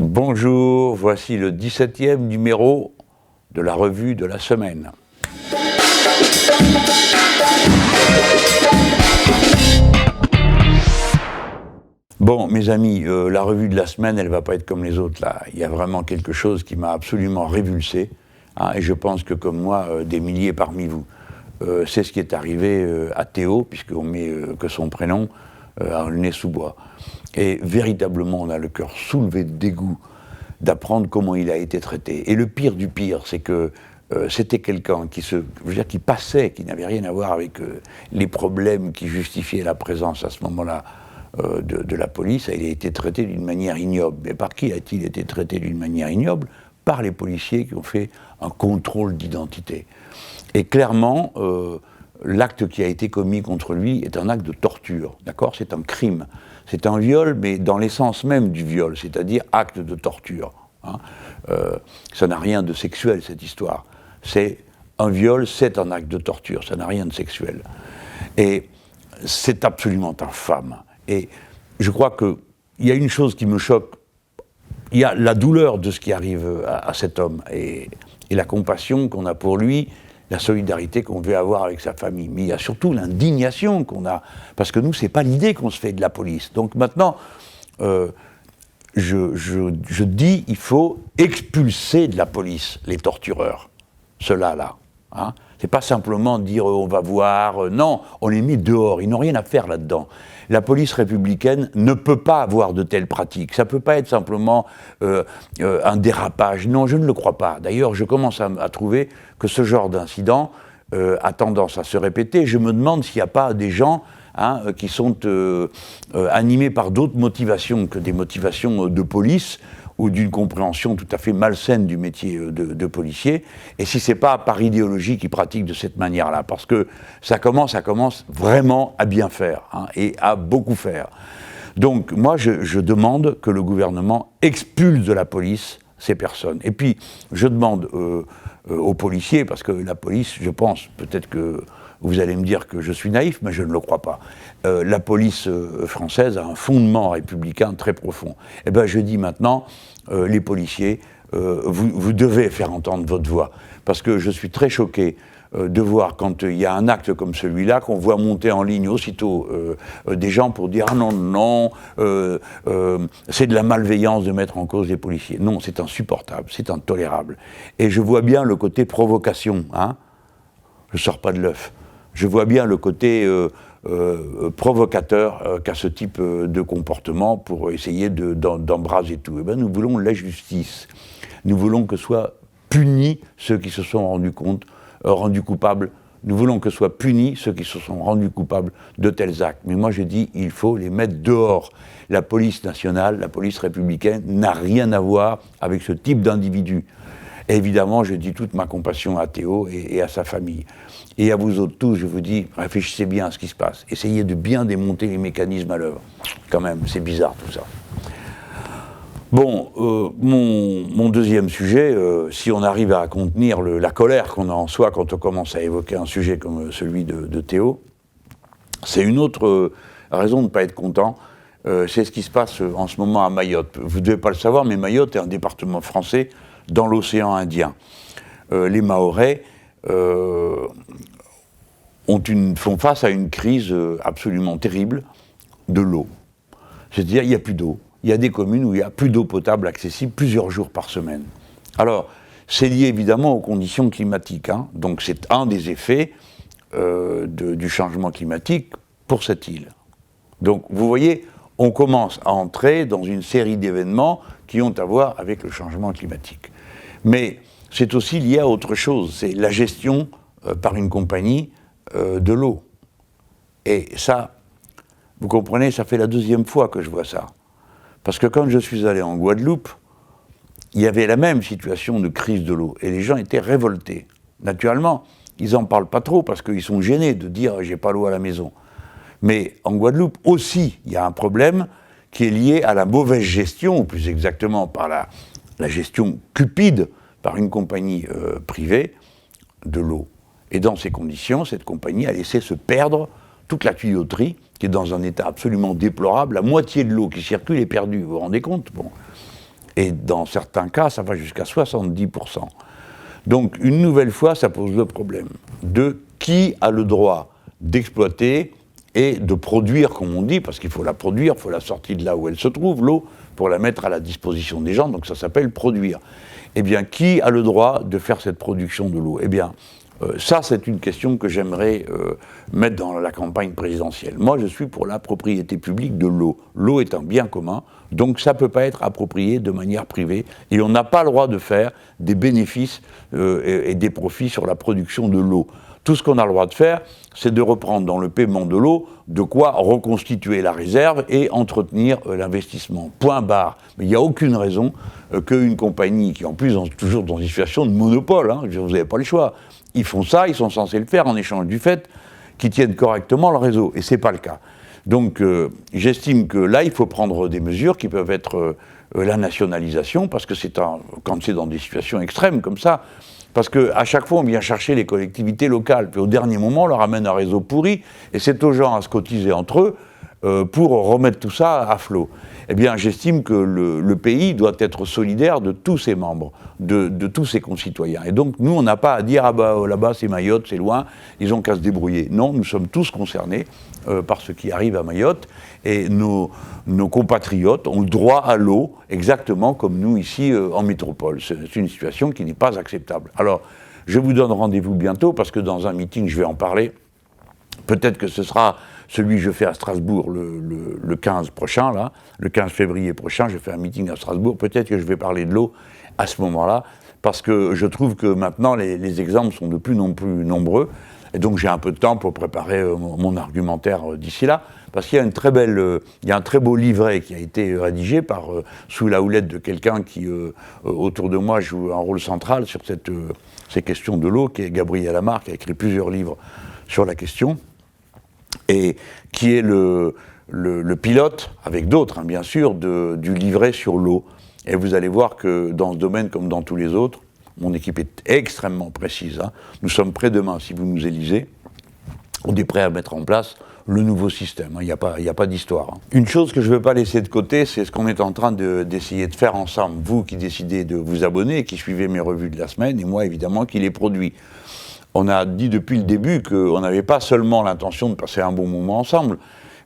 Bonjour, voici le 17e numéro de la revue de la semaine. Bon, mes amis, la revue de la semaine, elle ne va pas être comme les autres, là. Il y a vraiment quelque chose qui m'a absolument révulsé, hein, et je pense que, comme moi, des milliers parmi vous. C'est ce qui est arrivé à Théo, puisqu'on met que son prénom, à Aulnay-sous-Bois. Et véritablement, on a le cœur soulevé de dégoût d'apprendre comment il a été traité. Et le pire du pire, c'est que c'était quelqu'un qui passait, qui n'avait rien à voir avec les problèmes qui justifiaient la présence à ce moment-là de la police. Il a été traité d'une manière ignoble. Mais par qui a-t-il été traité d'une manière ignoble? Par les policiers qui ont fait un contrôle d'identité. Et clairement, l'acte qui a été commis contre lui est un acte de torture, d'accord? C'est un crime. C'est un viol, mais dans l'essence même du viol, c'est-à-dire acte de torture. Hein. Ça n'a rien de sexuel, cette histoire. C'est un viol, c'est un acte de torture, ça n'a rien de sexuel. Et c'est absolument infâme. Et je crois qu'il y a une chose qui me choque, il y a la douleur de ce qui arrive à cet homme, et la compassion qu'on a pour lui, la solidarité qu'on veut avoir avec sa famille. Mais il y a surtout l'indignation qu'on a, parce que nous, c'est pas l'idée qu'on se fait de la police. Donc maintenant, je dis, il faut expulser de la police les tortureurs, ceux-là. Hein. C'est pas simplement dire on va voir, non, on les met dehors, ils n'ont rien à faire là-dedans. La police républicaine ne peut pas avoir de telles pratiques. Ça ne peut pas être simplement un dérapage. Non, je ne le crois pas. D'ailleurs, je commence à trouver que ce genre d'incident a tendance à se répéter. Je me demande s'il n'y a pas des gens qui sont animés par d'autres motivations que des motivations de police ou d'une compréhension tout à fait malsaine du métier de policier, et si c'est pas par idéologie qu'ils pratiquent de cette manière-là, parce que ça commence vraiment à bien faire, et à beaucoup faire. Donc moi je demande que le gouvernement expulse de la police ces personnes. Et puis je demande aux policiers, parce que la police, je pense, peut-être que vous allez me dire que je suis naïf, mais je ne le crois pas. La police française a un fondement républicain très profond. Eh bien, je dis maintenant, les policiers, vous devez faire entendre votre voix. Parce que je suis très choqué de voir, quand il y a un acte comme celui-là, qu'on voit monter en ligne aussitôt des gens pour dire « Ah non, c'est de la malveillance de mettre en cause les policiers ». Non, c'est insupportable, c'est intolérable. Et je vois bien le côté provocation, hein. Je ne sors pas de l'œuf. Je vois bien le côté provocateur qu'a ce type de comportement pour essayer d'embraser tout. Eh bien, nous voulons la justice. Nous voulons que soient punis ceux qui se sont rendus coupables. Nous voulons que soient punis ceux qui se sont rendus coupables de tels actes. Mais moi, je dis, il faut les mettre dehors. La police nationale, la police républicaine n'a rien à voir avec ce type d'individu. Et évidemment, je dis toute ma compassion à Théo et à sa famille. Et à vous autres tous, je vous dis, réfléchissez bien à ce qui se passe. Essayez de bien démonter les mécanismes à l'œuvre. Quand même, c'est bizarre tout ça. Bon, mon deuxième sujet, si on arrive à contenir la colère qu'on a en soi quand on commence à évoquer un sujet comme celui de Théo, c'est une autre raison de ne pas être content. C'est ce qui se passe en ce moment à Mayotte. Vous ne devez pas le savoir, mais Mayotte est un département français dans l'océan Indien. Les Mahorais font face à une crise absolument terrible de l'eau. C'est-à-dire, il n'y a plus d'eau. Il y a des communes où il n'y a plus d'eau potable accessible plusieurs jours par semaine. Alors, c'est lié évidemment aux conditions climatiques. Hein. Donc, c'est un des effets du changement climatique pour cette île. Donc, vous voyez, on commence à entrer dans une série d'événements qui ont à voir avec le changement climatique. Mais c'est aussi lié à autre chose, c'est la gestion par une compagnie de l'eau. Et ça, vous comprenez, ça fait la deuxième fois que je vois ça. Parce que quand je suis allé en Guadeloupe, il y avait la même situation de crise de l'eau, et les gens étaient révoltés. Naturellement, ils n'en parlent pas trop parce qu'ils sont gênés de dire « j'ai pas l'eau à la maison ». Mais en Guadeloupe aussi, il y a un problème qui est lié à la mauvaise gestion, ou plus exactement par la gestion cupide par une compagnie privée de l'eau. Et dans ces conditions, cette compagnie a laissé se perdre toute la tuyauterie, qui est dans un état absolument déplorable. La moitié de l'eau qui circule est perdue, vous vous rendez compte? Bon. Et dans certains cas, ça va jusqu'à 70%. Donc, une nouvelle fois, ça pose le problème de qui a le droit d'exploiter et de produire, comme on dit, parce qu'il faut la produire, il faut la sortir de là où elle se trouve, l'eau, pour la mettre à la disposition des gens, donc ça s'appelle produire. Eh bien, qui a le droit de faire cette production de l'eau ? Eh bien, ça, c'est une question que j'aimerais mettre dans la campagne présidentielle. Moi, je suis pour la propriété publique de l'eau. L'eau est un bien commun, donc ça ne peut pas être approprié de manière privée, et on n'a pas le droit de faire des bénéfices et des profits sur la production de l'eau. Tout ce qu'on a le droit de faire, c'est de reprendre dans le paiement de l'eau de quoi reconstituer la réserve et entretenir l'investissement. Point barre. Mais il n'y a aucune raison qu'une compagnie qui, en plus, est toujours dans une situation de monopole, hein, vous n'avez pas le choix, ils font ça, ils sont censés le faire en échange du fait qu'ils tiennent correctement le réseau. Et ce n'est pas le cas. Donc, j'estime que là, il faut prendre des mesures qui peuvent être la nationalisation, parce que quand c'est dans des situations extrêmes comme ça, parce qu'à chaque fois, on vient chercher les collectivités locales, puis au dernier moment, on leur amène un réseau pourri, et c'est aux gens à se cotiser entre eux pour remettre tout ça à flot. Eh bien, j'estime que le pays doit être solidaire de tous ses membres, de tous ses concitoyens. Et donc, nous, on n'a pas à dire « Ah bah là-bas, c'est Mayotte, c'est loin, ils ont qu'à se débrouiller ». Non, nous sommes tous concernés par ce qui arrive à Mayotte, et nos compatriotes ont le droit à l'eau, exactement comme nous ici en métropole. C'est une situation qui n'est pas acceptable. Alors, je vous donne rendez-vous bientôt, parce que dans un meeting, je vais en parler. Peut-être que ce sera celui que je fais à Strasbourg le 15 prochain, là, le 15 février prochain, je fais un meeting à Strasbourg. Peut-être que je vais parler de l'eau à ce moment-là, parce que je trouve que maintenant, les exemples sont de plus en plus nombreux. Et donc, j'ai un peu de temps pour préparer mon argumentaire d'ici là. Parce qu'il y a il y a un très beau livret qui a été rédigé sous la houlette de quelqu'un qui, autour de moi, joue un rôle central sur ces questions de l'eau, qui est Gabriel Amar, qui a écrit plusieurs livres sur la question, et qui est le pilote, avec d'autres, hein, bien sûr, du livret sur l'eau. Et vous allez voir que dans ce domaine, comme dans tous les autres, mon équipe est extrêmement précise. Hein. Nous sommes prêts demain, si vous nous élisez, on est prêts à mettre en place le nouveau système. Il n'y a pas d'histoire. Hein. Une chose que je ne veux pas laisser de côté, c'est ce qu'on est en train d'essayer de faire ensemble. Vous qui décidez de vous abonner et qui suivez mes revues de la semaine, et moi, évidemment, qui les produis. On a dit depuis le début qu'on n'avait pas seulement l'intention de passer un bon moment ensemble,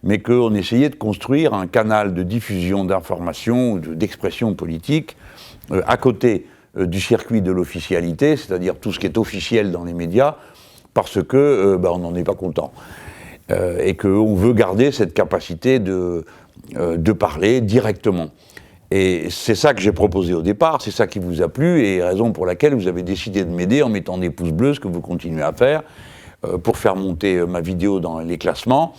mais qu'on essayait de construire un canal de diffusion d'informations, d'expression politique, à côté du circuit de l'officialité, c'est-à-dire tout ce qui est officiel dans les médias, parce que on n'en est pas content. Et qu'on veut garder cette capacité de parler directement. Et c'est ça que j'ai proposé au départ, c'est ça qui vous a plu, et raison pour laquelle vous avez décidé de m'aider en mettant des pouces bleus, ce que vous continuez à faire, pour faire monter ma vidéo dans les classements,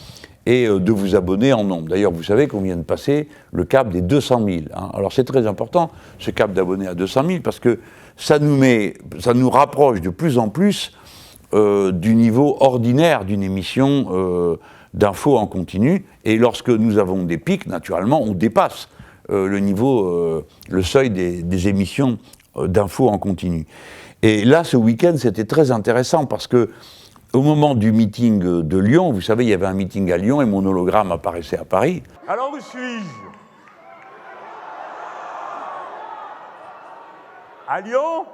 et de vous abonner en nombre. D'ailleurs, vous savez qu'on vient de passer le cap des 200 000. Hein. Alors c'est très important, ce cap d'abonnés à 200 000, parce que ça nous rapproche de plus en plus du niveau ordinaire d'une émission d'infos en continu, et lorsque nous avons des pics, naturellement, on dépasse le niveau, le seuil des émissions d'infos en continu. Et là, ce week-end, c'était très intéressant parce que au moment du meeting de Lyon, vous savez, il y avait un meeting à Lyon et mon hologramme apparaissait à Paris. Alors où suis-je? À Lyon?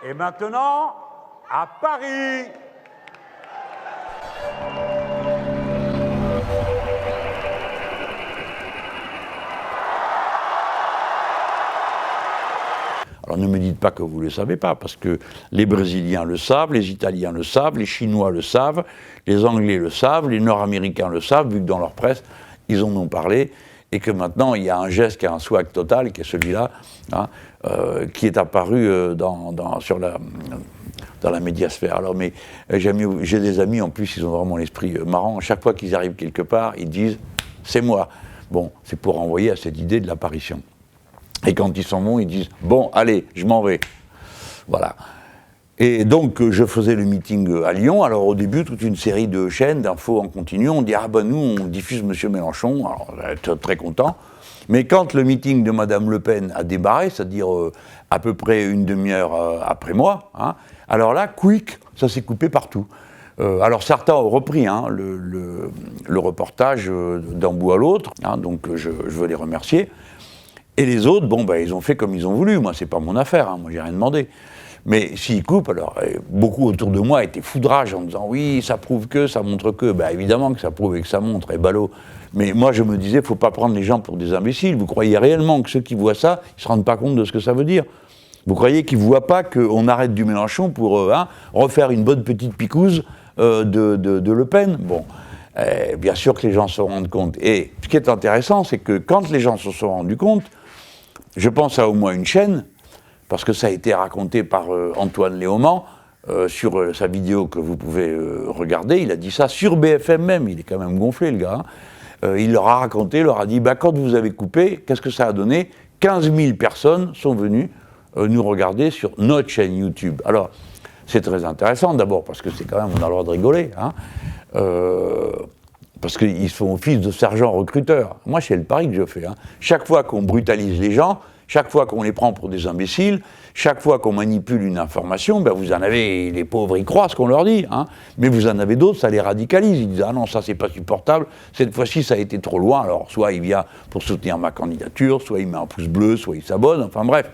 Et maintenant, à Paris. Alors ne me dites pas que vous ne le savez pas, parce que les Brésiliens le savent, les Italiens le savent, les Chinois le savent, les Anglais le savent, les Nord-Américains le savent, vu que dans leur presse, ils en ont parlé, et que maintenant, il y a un geste qui a un swag total, qui est celui-là, hein, qui est apparu dans la médiasphère. Alors, mais j'ai des amis, en plus, ils ont vraiment l'esprit marrant. À chaque fois qu'ils arrivent quelque part, ils disent « c'est moi ». Bon, c'est pour renvoyer à cette idée de l'apparition. Et quand ils s'en vont, ils disent « bon, allez, je m'en vais ». Voilà. Et donc, je faisais le meeting à Lyon. Alors, au début, toute une série de chaînes d'infos en continu. On dit « ah ben nous, on diffuse M. Mélenchon ». Alors, j'étais très content. Mais quand le meeting de Mme Le Pen a débarré, c'est-à-dire à peu près une demi-heure après moi, hein, alors là, quick, ça s'est coupé partout. Alors certains ont repris le reportage d'un bout à l'autre, donc je veux les remercier. Et les autres, ils ont fait comme ils ont voulu. Moi, c'est pas mon affaire, moi j'ai rien demandé. Mais s'ils coupent, alors beaucoup autour de moi étaient foudrage en disant oui, ça prouve que, ça montre que. Évidemment que ça prouve et que ça montre, et ballot. Mais moi je me disais, faut pas prendre les gens pour des imbéciles. Vous croyez réellement que ceux qui voient ça, ils se rendent pas compte de ce que ça veut dire? Vous croyez qu'ils voient pas qu'on arrête du Mélenchon pour refaire une bonne petite picouse de Le Pen? Bon, bien sûr que les gens se rendent compte. Et ce qui est intéressant, c'est que quand les gens se sont rendus compte, je pense à au moins une chaîne, parce que ça a été raconté par Antoine Léaumont sur sa vidéo que vous pouvez regarder. Il a dit ça sur BFM même, il est quand même gonflé le gars. Il leur a raconté, leur a dit, quand vous avez coupé, qu'est-ce que ça a donné? 15 000 personnes sont venues nous regarder sur notre chaîne YouTube. Alors, c'est très intéressant d'abord, parce que c'est quand même, on a le droit de rigoler, parce qu'ils font office de sergents recruteurs. Moi, c'est le pari que je fais. Chaque fois qu'on brutalise les gens, chaque fois qu'on les prend pour des imbéciles, chaque fois qu'on manipule une information, vous en avez, les pauvres, ils croient ce qu'on leur dit, mais vous en avez d'autres, ça les radicalise. Ils disent « Ah non, ça c'est pas supportable, cette fois-ci ça a été trop loin », alors soit il vient pour soutenir ma candidature, soit il met un pouce bleu, soit il s'abonne, enfin bref.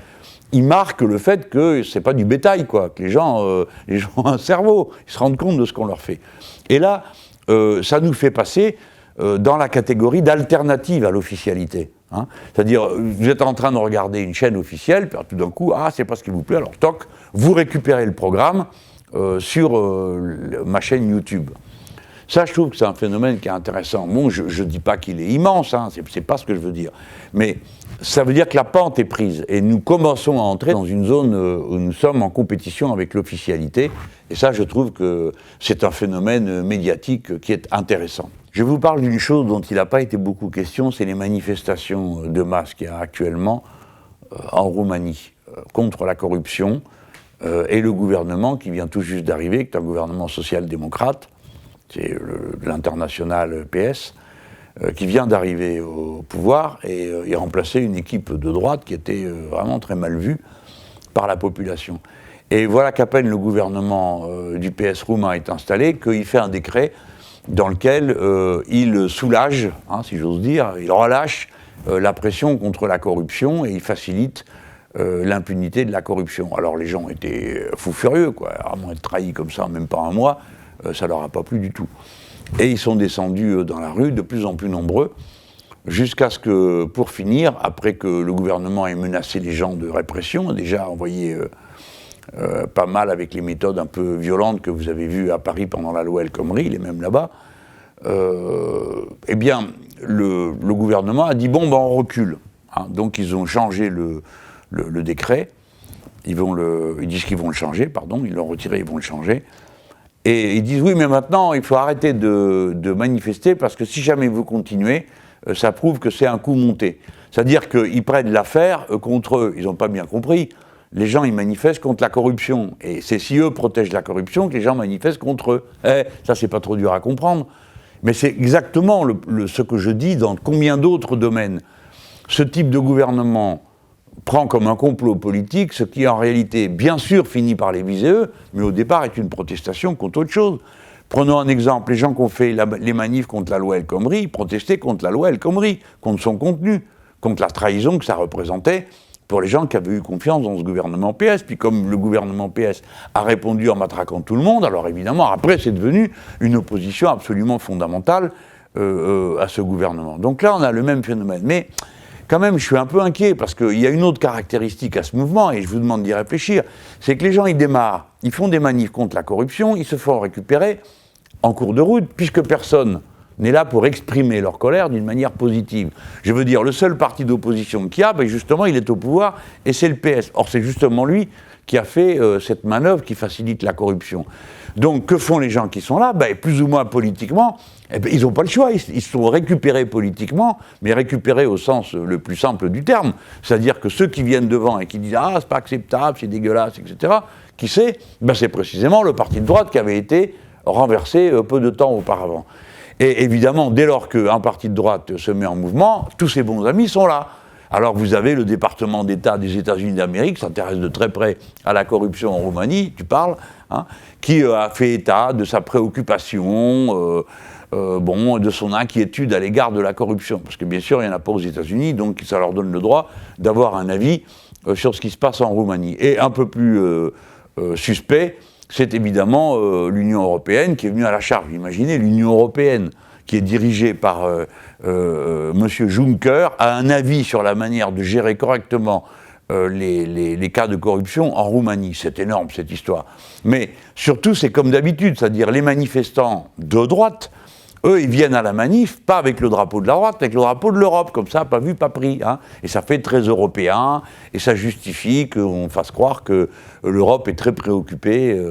Il marque le fait que c'est pas du bétail, quoi, que les gens ont un cerveau, ils se rendent compte de ce qu'on leur fait. Et là, ça nous fait passer dans la catégorie d'alternative à l'officialité. C'est-à-dire, vous êtes en train de regarder une chaîne officielle, puis tout d'un coup, c'est pas ce qui vous plaît, alors toc, vous récupérez le programme sur ma chaîne YouTube. Ça, je trouve que c'est un phénomène qui est intéressant. Bon, je ne dis pas qu'il est immense, c'est pas ce que je veux dire. Mais ça veut dire que la pente est prise, et nous commençons à entrer dans une zone où nous sommes en compétition avec l'officialité, et ça, je trouve que c'est un phénomène médiatique qui est intéressant. Je vous parle d'une chose dont il n'a pas été beaucoup question, c'est les manifestations de masse qu'il y a actuellement en Roumanie contre la corruption et le gouvernement qui vient tout juste d'arriver, qui est un gouvernement social-démocrate, c'est l'international PS, qui vient d'arriver au pouvoir et il remplaçait une équipe de droite qui était vraiment très mal vue par la population. Et voilà qu'à peine le gouvernement du PS roumain est installé, qu'il fait un décret dans lequel il soulage, si j'ose dire, il relâche la pression contre la corruption et il facilite l'impunité de la corruption. Alors les gens étaient fous furieux, quoi. À moins être trahis comme ça, même pas un mois, ça leur a pas plu du tout. Et ils sont descendus dans la rue, de plus en plus nombreux, jusqu'à ce que, pour finir, après que le gouvernement ait menacé les gens de répression, déjà envoyé pas mal avec les méthodes un peu violentes que vous avez vues à Paris pendant la loi El Khomri, il est même là-bas, eh bien, le gouvernement a dit, on recule. Donc ils ont changé le décret, ils disent qu'ils vont le changer, ils l'ont retiré, ils vont le changer, et ils disent, oui, mais maintenant, il faut arrêter de manifester, parce que si jamais vous continuez, ça prouve que c'est un coup monté. C'est-à-dire qu'ils prennent l'affaire contre eux, ils n'ont pas bien compris. Les gens, ils manifestent contre la corruption. Et c'est si eux protègent la corruption que les gens manifestent contre eux. Ça, c'est pas trop dur à comprendre. Mais c'est exactement ce que je dis dans combien d'autres domaines. Ce type de gouvernement prend comme un complot politique ce qui, en réalité, bien sûr, finit par les viser eux, mais au départ est une protestation contre autre chose. Prenons un exemple. Les gens qui ont fait les manifs contre la loi El Khomri protestaient contre la loi El Khomri, contre son contenu, contre la trahison que ça représentait pour les gens qui avaient eu confiance dans ce gouvernement PS. Puis comme le gouvernement PS a répondu en matraquant tout le monde, alors évidemment, après, c'est devenu une opposition absolument fondamentale à ce gouvernement. Donc là, on a le même phénomène. Mais quand même, je suis un peu inquiet, parce qu'il y a une autre caractéristique à ce mouvement, et je vous demande d'y réfléchir, c'est que les gens, ils démarrent, ils font des manifs contre la corruption, ils se font récupérer en cours de route, puisque personne n'est là pour exprimer leur colère d'une manière positive. Je veux dire, le seul parti d'opposition qu'il y a, justement, il est au pouvoir, et c'est le PS. Or, c'est justement lui qui a fait cette manœuvre qui facilite la corruption. Donc, que font les gens qui sont là? Plus ou moins politiquement, ils n'ont pas le choix, ils sont récupérés politiquement, mais récupérés au sens le plus simple du terme. C'est-à-dire que ceux qui viennent devant et qui disent « Ah, c'est pas acceptable, c'est dégueulasse, etc. » Qui c'est? C'est précisément le parti de droite qui avait été renversé peu de temps auparavant. Et évidemment, dès lors qu'un parti de droite se met en mouvement, tous ses bons amis sont là. Alors vous avez le département d'État des États-Unis d'Amérique, s'intéresse de très près à la corruption en Roumanie, tu parles, hein, qui a fait état de sa préoccupation, de son inquiétude à l'égard de la corruption. Parce que bien sûr, il n'y en a pas aux États-Unis, donc ça leur donne le droit d'avoir un avis sur ce qui se passe en Roumanie. Et un peu plus suspect, c'est évidemment l'Union européenne qui est venue à la charge. Imaginez l'Union européenne qui est dirigée par M. Juncker, a un avis sur la manière de gérer correctement les cas de corruption en Roumanie. C'est énorme cette histoire. Mais surtout, c'est comme d'habitude, c'est-à-dire les manifestants de droite, eux, ils viennent à la manif, pas avec le drapeau de la droite, avec le drapeau de l'Europe, comme ça, pas vu, pas pris. Hein. Et ça fait très européen, et ça justifie qu'on fasse croire que l'Europe est très préoccupée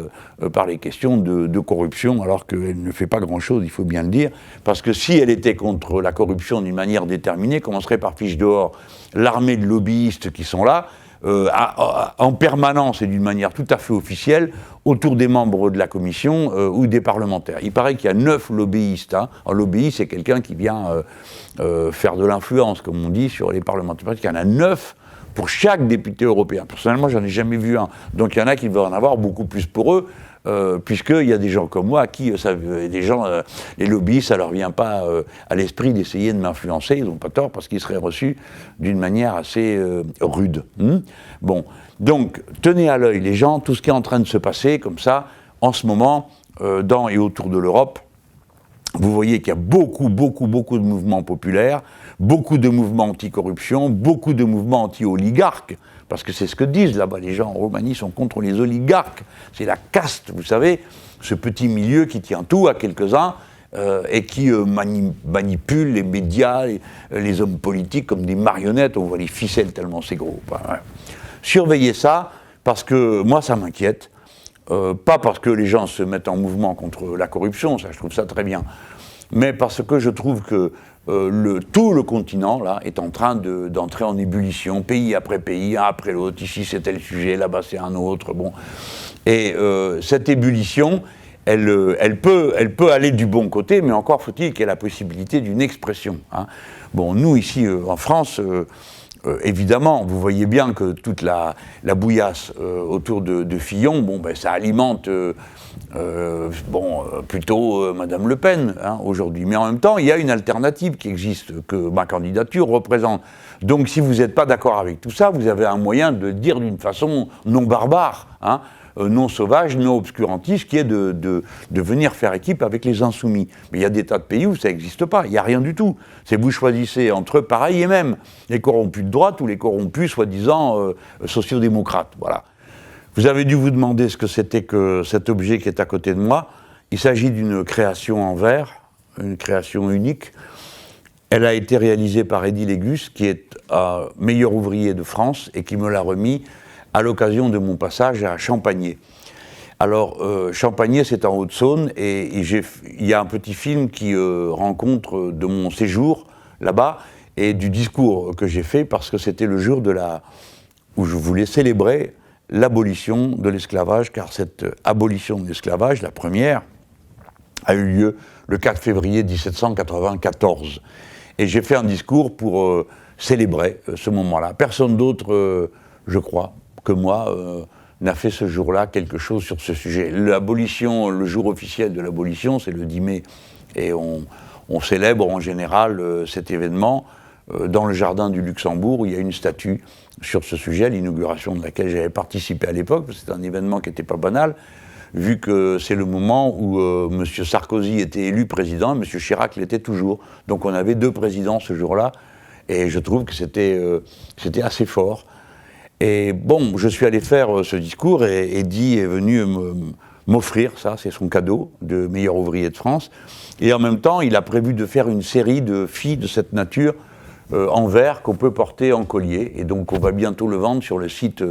par les questions de corruption, alors qu'elle ne fait pas grand-chose, il faut bien le dire. Parce que si elle était contre la corruption d'une manière déterminée, commencerait par fiche dehors l'armée de lobbyistes qui sont là, en permanence et d'une manière tout à fait officielle autour des membres de la commission ou des parlementaires. Il paraît qu'il y a 9 lobbyistes. Hein. Un lobbyiste, c'est quelqu'un qui vient faire de l'influence, comme on dit, sur les parlementaires. Il y en a 9 pour chaque député européen. Personnellement, j'en ai jamais vu un. Donc il y en a qui veulent en avoir beaucoup plus pour eux, puisqu'il y a des gens comme moi à qui, les lobbyistes, ça leur vient pas à l'esprit d'essayer de m'influencer, ils n'ont pas tort, parce qu'ils seraient reçus d'une manière assez rude. Bon, donc, tenez à l'œil les gens, tout ce qui est en train de se passer, comme ça, en ce moment, dans et autour de l'Europe. Vous voyez qu'il y a beaucoup de mouvements populaires, beaucoup de mouvements anti-corruption, beaucoup de mouvements anti-oligarques, parce que c'est ce que disent là-bas les gens en Roumanie, sont contre les oligarques. C'est la caste, vous savez, ce petit milieu qui tient tout à quelques-uns et qui manipule les médias, les hommes politiques comme des marionnettes. On voit les ficelles tellement c'est gros. Ouais. Surveillez ça, parce que moi ça m'inquiète. Pas parce que les gens se mettent en mouvement contre la corruption, ça je trouve ça très bien, mais parce que je trouve que tout le continent là est en train d'entrer en ébullition, pays après pays, un après l'autre. Ici c'est tel sujet, là-bas c'est un autre. Bon, et cette ébullition, elle peut aller du bon côté, mais encore faut-il qu'il y ait la possibilité d'une expression. Hein. Bon, nous ici en France. Évidemment, vous voyez bien que toute la bouillasse autour de Fillon, bon, ben, ça alimente plutôt Madame Le Pen hein, aujourd'hui. Mais en même temps, il y a une alternative qui existe, que ma candidature représente. Donc si vous n'êtes pas d'accord avec tout ça, vous avez un moyen de le dire d'une façon non barbare, hein, non sauvage, non obscurantiste, qui est de venir faire équipe avec les insoumis. Mais il y a des tas de pays où ça n'existe pas, il n'y a rien du tout. C'est vous choisissez entre pareil et même, les corrompus de droite ou les corrompus soi-disant sociodémocrates. Voilà. Vous avez dû vous demander ce que c'était que cet objet qui est à côté de moi. Il s'agit d'une création en verre, une création unique. Elle a été réalisée par Eddy Légus, qui est meilleur ouvrier de France et qui me l'a remis à l'occasion de mon passage à Champagné. Alors, Champagné, c'est en Haute-Saône, et il y a un petit film qui rend compte de mon séjour là-bas, et du discours que j'ai fait, parce que c'était le jour où je voulais célébrer l'abolition de l'esclavage, car cette abolition de l'esclavage, la première, a eu lieu le 4 février 1794. Et j'ai fait un discours pour célébrer ce moment-là. Personne d'autre, je crois, que moi, n'a fait ce jour-là quelque chose sur ce sujet. L'abolition, le jour officiel de l'abolition, c'est le 10 mai. Et on célèbre en général cet événement dans le jardin du Luxembourg, où il y a une statue sur ce sujet, l'inauguration de laquelle j'avais participé à l'époque. C'est un événement qui n'était pas banal, vu que c'est le moment où M. Sarkozy était élu président, et M. Chirac l'était toujours. Donc on avait 2 présidents ce jour-là, et je trouve que c'était assez fort. Et bon, je suis allé faire ce discours, et Eddy est venu m'offrir ça, c'est son cadeau de meilleur ouvrier de France. Et en même temps, il a prévu de faire une série de filles de cette nature en verre qu'on peut porter en collier. Et donc on va bientôt le vendre sur le site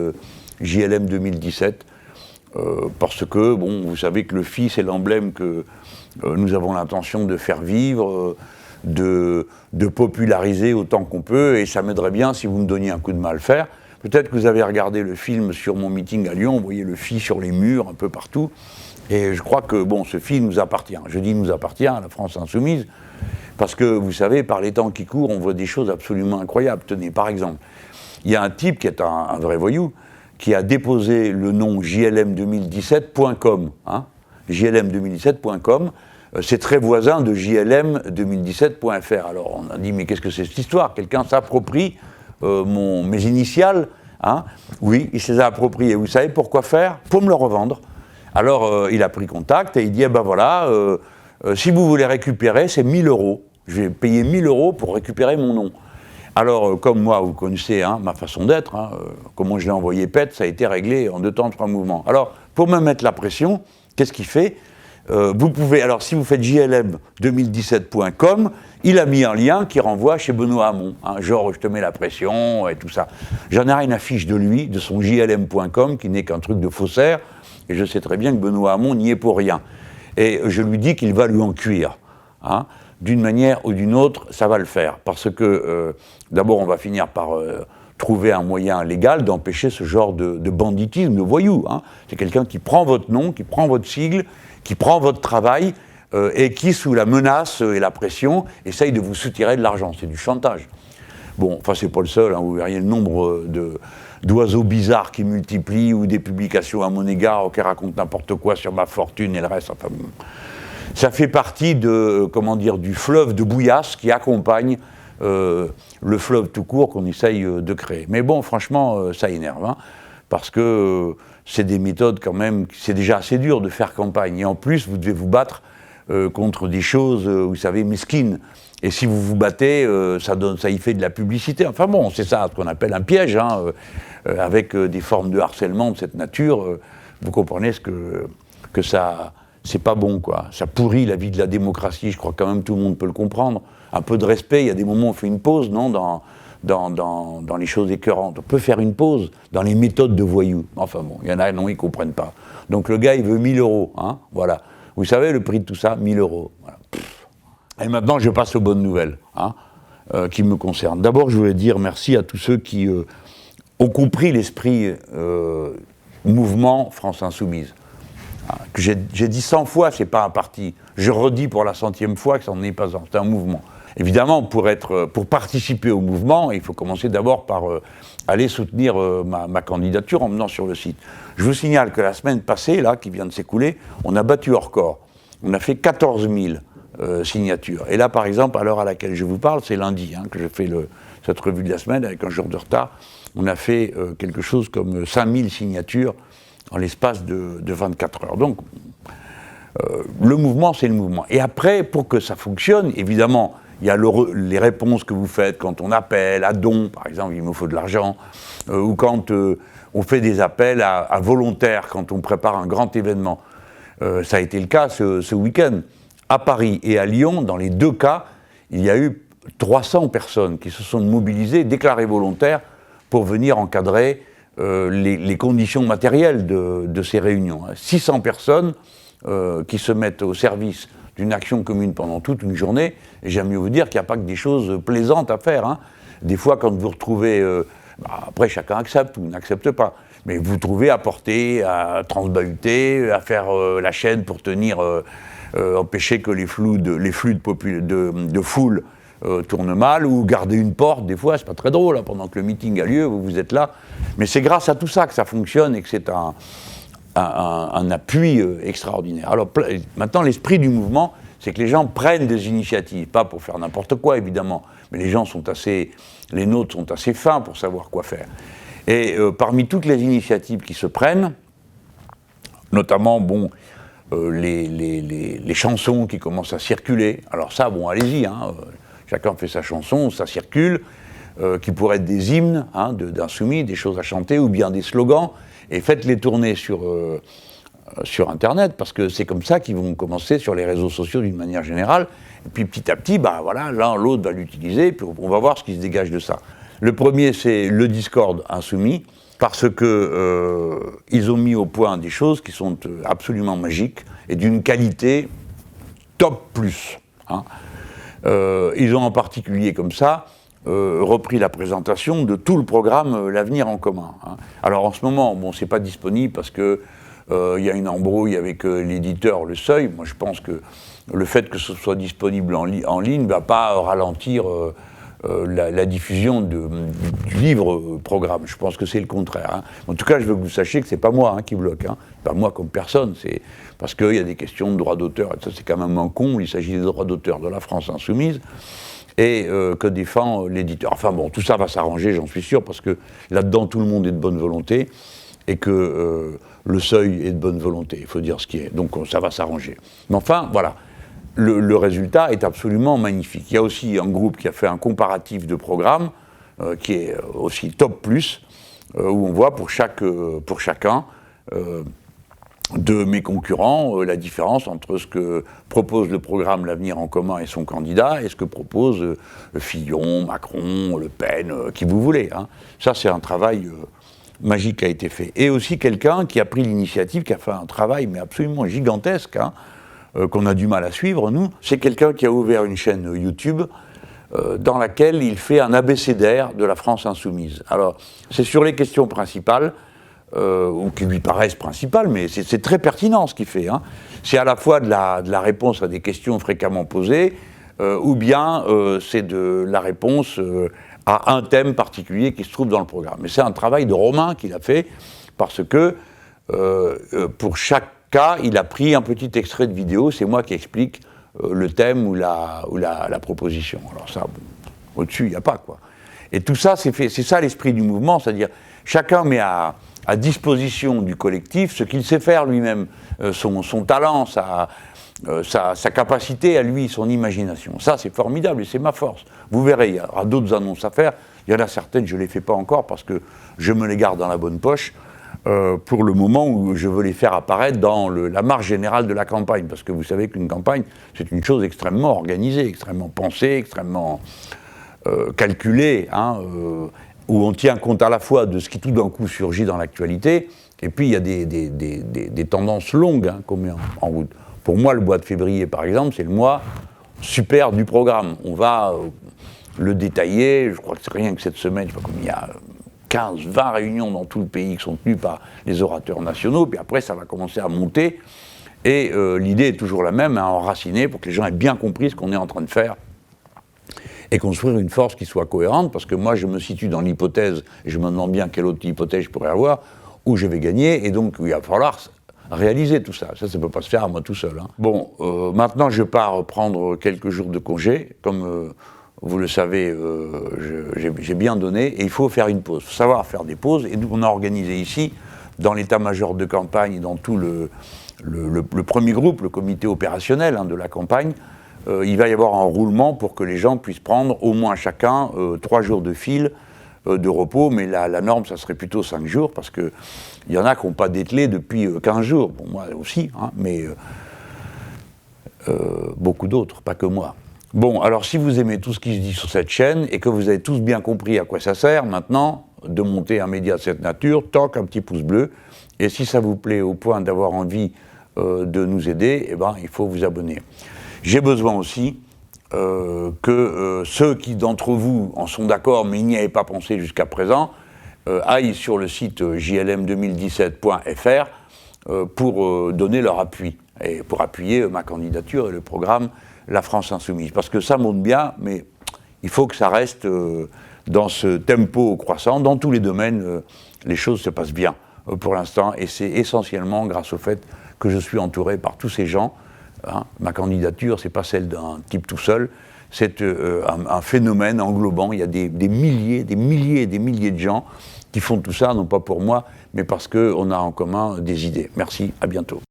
JLM 2017. Parce que, bon, vous savez que le FI, c'est l'emblème que nous avons l'intention de faire vivre, de populariser autant qu'on peut, et ça m'aiderait bien si vous me donniez un coup de main à le faire. Peut-être que vous avez regardé le film sur mon meeting à Lyon, vous voyez le FI sur les murs, un peu partout, Et je crois que, bon, ce film nous appartient. Je dis nous appartient à la France insoumise, parce que, vous savez, par les temps qui courent, on voit des choses absolument incroyables. Tenez, par exemple, il y a un type qui est un vrai voyou, qui a déposé le nom jlm2017.com. Hein, jlm2017.com, c'est très voisin de jlm2017.fr. Alors, on a dit, mais qu'est-ce que c'est cette histoire? Quelqu'un s'approprie mes initiales, hein? Oui, il s'est approprié. Vous savez pourquoi faire? Pour me le revendre. Alors, il a pris contact et il dit, eh ben voilà, si vous voulez récupérer, c'est 1 000 €. Je vais payer 1 000 € pour récupérer mon nom. Alors, comme moi, vous connaissez hein, ma façon d'être, hein, comment je l'ai envoyé pète, ça a été réglé en 2 temps, 3 mouvements. Alors, pour me mettre la pression, qu'est-ce qu'il fait? Vous pouvez, alors si vous faites jlm2017.com, il a mis un lien qui renvoie chez Benoît Hamon, hein, genre je te mets la pression et tout ça. J'en ai rien à fiche de lui, de son jlm.com, qui n'est qu'un truc de faussaire, et je sais très bien que Benoît Hamon n'y est pour rien. Et je lui dis qu'il va lui en cuire. Hein. D'une manière ou d'une autre, ça va le faire. Parce que, d'abord, on va finir par trouver un moyen légal d'empêcher ce genre de banditisme, de voyou. Hein. C'est quelqu'un qui prend votre nom, qui prend votre sigle, qui prend votre travail et qui, sous la menace et la pression, essaye de vous soutirer de l'argent. C'est du chantage. Bon, enfin, c'est pas le seul. Hein. Vous verriez le nombre d'oiseaux bizarres qui multiplient ou des publications à mon égard qui racontent n'importe quoi sur ma fortune et le reste. Enfin, bon. Ça fait partie de, comment dire, du fleuve de bouillasse qui accompagne le fleuve tout court qu'on essaye de créer. Mais bon, franchement, ça énerve, hein, parce que c'est des méthodes quand même, c'est déjà assez dur de faire campagne. Et en plus, vous devez vous battre contre des choses, vous savez, mesquines. Et si vous vous battez, ça y fait de la publicité. Enfin bon, c'est ça ce qu'on appelle un piège, hein, avec des formes de harcèlement de cette nature. Vous comprenez que ça... C'est pas bon, quoi. Ça pourrit la vie de la démocratie, je crois quand même tout le monde peut le comprendre. Un peu de respect, il y a des moments où on fait une pause, non, dans les choses écœurantes. On peut faire une pause dans les méthodes de voyous. Enfin bon, il y en a, non, ils comprennent pas. Donc le gars, il veut 1 000 €, hein, voilà. Vous savez le prix de tout ça? 1 000 €. Voilà. Et maintenant, je passe aux bonnes nouvelles, hein, qui me concernent. D'abord, je voulais dire merci à tous ceux qui ont compris l'esprit mouvement France Insoumise. Que j'ai dit 100 fois, c'est pas un parti. Je redis pour la 100e fois que ça n'en est pas un, c'est un mouvement. Évidemment, pour participer au mouvement, il faut commencer d'abord par aller soutenir ma candidature en venant sur le site. Je vous signale que la semaine passée, là, qui vient de s'écouler, on a battu hors record. On a fait 14 000 signatures. Et là, par exemple, à l'heure à laquelle je vous parle, c'est lundi hein, que je fais cette revue de la semaine avec un jour de retard. On a fait quelque chose comme 5 000 signatures en l'espace de 24 heures. Donc, le mouvement, c'est le mouvement. Et après, pour que ça fonctionne, évidemment, il y a les réponses que vous faites quand on appelle à dons, par exemple, il me faut de l'argent, ou quand on fait des appels à volontaires, quand on prépare un grand événement. Ça a été le cas ce week-end. À Paris et à Lyon, dans les 2 cas, il y a eu 300 personnes qui se sont mobilisées, déclarées volontaires, pour venir encadrer les conditions matérielles de ces réunions. 600 personnes qui se mettent au service d'une action commune pendant toute une journée, et j'aime mieux vous dire qu'il n'y a pas que des choses plaisantes à faire. Hein. Des fois, quand vous retrouvez... après, chacun accepte ou n'accepte pas, mais vous trouvez à porter, à transbahuter, à faire la chaîne pour empêcher que les flux de foule tourne mal, ou garder une porte, des fois, c'est pas très drôle, hein, pendant que le meeting a lieu, vous êtes là. Mais c'est grâce à tout ça que ça fonctionne et que c'est un appui extraordinaire. Alors maintenant, l'esprit du mouvement, c'est que les gens prennent des initiatives, pas pour faire n'importe quoi, évidemment, mais les nôtres sont assez fins pour savoir quoi faire. Et parmi toutes les initiatives qui se prennent, notamment, bon, les chansons qui commencent à circuler, alors ça, bon, allez-y, hein, chacun fait sa chanson, ça circule, qui pourraient être des hymnes hein, d'insoumis, des choses à chanter, ou bien des slogans, et faites-les tourner sur Internet, parce que c'est comme ça qu'ils vont commencer sur les réseaux sociaux d'une manière générale, et puis petit à petit, bah, voilà, l'un l'autre va l'utiliser, puis on va voir ce qui se dégage de ça. Le premier, c'est le Discord insoumis, parce que ils ont mis au point des choses qui sont absolument magiques, et d'une qualité top plus. Hein. Ils ont en particulier comme ça repris la présentation de tout le programme L'Avenir en commun. Hein. Alors en ce moment, bon, c'est pas disponible parce que il y a une embrouille avec l'éditeur Le Seuil. Moi, je pense que le fait que ce soit disponible en ligne ne va pas ralentir la diffusion du livre programme. Je pense que c'est le contraire. Hein. En tout cas, je veux que vous sachiez que c'est pas moi qui bloque. Hein. Pas moi comme personne. C'est parce qu'il y a des questions de droits d'auteur. Ça, c'est quand même un comble. Il s'agit des droits d'auteur de la France insoumise et que défend l'éditeur. Enfin bon, tout ça va s'arranger, j'en suis sûr, parce que là-dedans, tout le monde est de bonne volonté et que Le Seuil est de bonne volonté. Il faut dire ce qui est. Donc ça va s'arranger. Mais enfin, voilà. Le résultat est absolument magnifique. Il y a aussi un groupe qui a fait un comparatif de programmes qui est aussi top plus, où on voit pour chacun de mes concurrents la différence entre ce que propose le programme L'Avenir en commun et son candidat et ce que propose Fillon, Macron, Le Pen, qui vous voulez. Hein. Ça, c'est un travail magique qui a été fait. Et aussi quelqu'un qui a pris l'initiative, qui a fait un travail mais absolument gigantesque, hein, qu'on a du mal à suivre, nous. C'est quelqu'un qui a ouvert une chaîne YouTube dans laquelle il fait un abécédaire de la France insoumise. Alors, c'est sur les questions principales, ou qui lui paraissent principales, mais c'est très pertinent ce qu'il fait. Hein. C'est à la fois de la réponse à des questions fréquemment posées, ou bien c'est de la réponse à un thème particulier qui se trouve dans le programme. Mais c'est un travail de Romain qu'il a fait, parce que pour chaque cas, il a pris un petit extrait de vidéo, c'est moi qui explique le thème ou la proposition. Alors ça, bon, au-dessus, il n'y a pas, quoi. Et tout ça, c'est ça l'esprit du mouvement, c'est-à-dire chacun met à disposition du collectif ce qu'il sait faire lui-même, son talent, sa capacité à lui, son imagination. Ça, c'est formidable et c'est ma force. Vous verrez, il y aura d'autres annonces à faire. Il y en a certaines, je ne les fais pas encore parce que je me les garde dans la bonne poche. Pour le moment où je veux les faire apparaître dans la marche générale de la campagne. Parce que vous savez qu'une campagne, c'est une chose extrêmement organisée, extrêmement pensée, extrêmement calculée, hein, où on tient compte à la fois de ce qui tout d'un coup surgit dans l'actualité, et puis il y a des tendances longues hein, qu'on met en route. Pour moi, le mois de février, par exemple, c'est le mois super du programme. On va le détailler, je crois que c'est rien que cette semaine, je sais pas combien il y a 15, 20 réunions dans tout le pays qui sont tenues par les orateurs nationaux, puis après ça va commencer à monter, et l'idée est toujours la même, à enraciner pour que les gens aient bien compris ce qu'on est en train de faire, et construire une force qui soit cohérente, parce que moi je me situe dans l'hypothèse, et je me demande bien quelle autre hypothèse je pourrais avoir, où je vais gagner, et donc il va falloir réaliser tout ça. Ça ne peut pas se faire à moi tout seul. Hein. Bon, maintenant je pars prendre quelques jours de congé, comme... vous le savez, j'ai bien donné, et il faut faire une pause. Il faut savoir faire des pauses, et nous, on a organisé ici, dans l'état-major de campagne, et dans tout le premier groupe, le comité opérationnel hein, de la campagne, il va y avoir un roulement pour que les gens puissent prendre au moins chacun 3 jours de fil de repos, mais la norme, ça serait plutôt 5 jours, parce qu'il y en a qui n'ont pas dételé depuis 15 jours. Bon, moi aussi, hein, mais beaucoup d'autres, pas que moi. Bon, alors si vous aimez tout ce qui se dit sur cette chaîne et que vous avez tous bien compris à quoi ça sert maintenant de monter un média de cette nature, toc, un petit pouce bleu. Et si ça vous plaît au point d'avoir envie de nous aider, eh ben, il faut vous abonner. J'ai besoin aussi que ceux qui d'entre vous en sont d'accord mais n'y avaient pas pensé jusqu'à présent aillent sur le site jlm2017.fr pour donner leur appui et pour appuyer ma candidature et le programme La France Insoumise. Parce que ça monte bien, mais il faut que ça reste dans ce tempo croissant. Dans tous les domaines, les choses se passent bien pour l'instant, et c'est essentiellement grâce au fait que je suis entouré par tous ces gens. Hein. Ma candidature, c'est pas celle d'un type tout seul, c'est un phénomène englobant. Il y a des milliers et des milliers de gens qui font tout ça, non pas pour moi, mais parce qu'on a en commun des idées. Merci, à bientôt.